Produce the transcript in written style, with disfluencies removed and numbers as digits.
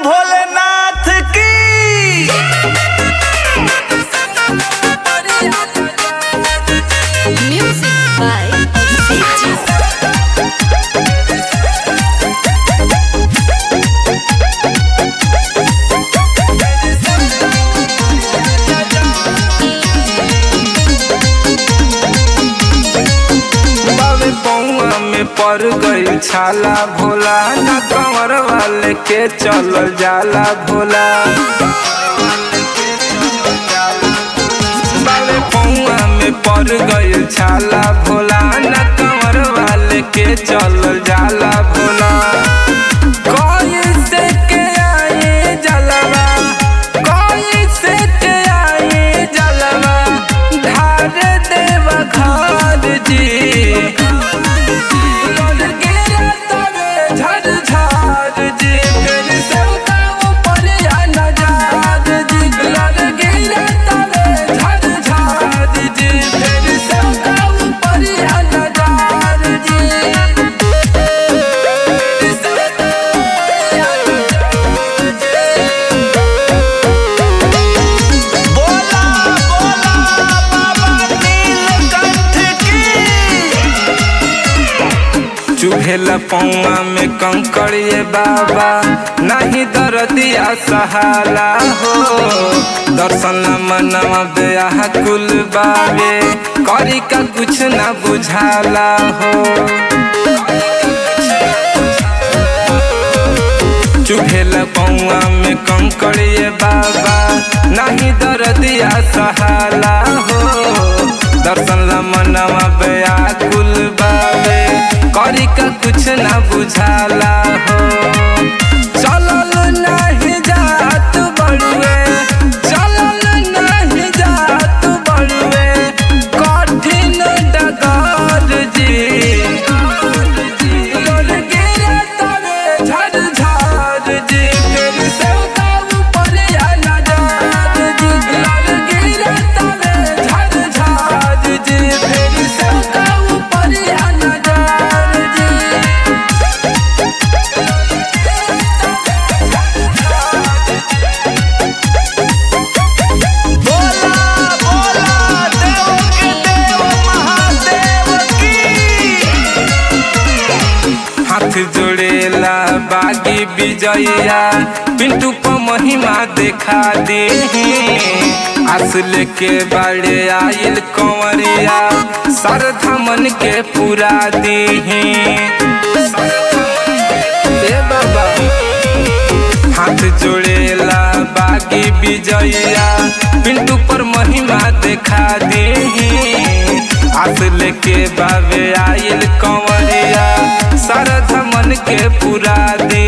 भोलेनाथ की। Music by CG। बाबे पौआ में पड़ गई छाला भोला, ना कंवर वाले के चलल जाला भोला। बाबे पौआ में पड़ गई छाला भोला, ना कंवर वाले के चलल जाला भोला। कोई से के आए जलवा, कोई से के आए जलवा, धार देवा घर जी। चुभेला पौआ में कंकड़िए बाबा, नहीं दर्दिया सहाला हो। दर्शन मनवा बेहा कुल बाबे, करी का कुछ ना बुझाला हो। चुभेला पौआ में कंकड़िए बाबा, नहीं दर्दिया सहाला हो। दर्शन मनवा बेहा कुल बाबे, करी का कुछ ना बुझाला हो। चलल नहीं जात बड़ुए, चलल नहीं जात बड़ुए, कठिन डगर जी। लोल गिरे तबे झरझर जी, फिर से ऊपर या नजर जी। लोल गिरे तबे झरझर जी, फिर से ऊपर या नजर जी। बोला बोला देव के देव महादेव की। हाथ जोड़ेला बागी विजया, पिंटू को महिमा देखा दे। आस लेके बाड़े आइल कंवरिया, श्रद्धा मन के पूरा दे। बाबा हाथ जोड़ेला बागी विजया, पिंटू पर महिमा देखा दे। आस लेके बाबे आइल कंवरिया, श्रद्धा मन के पूरा दे।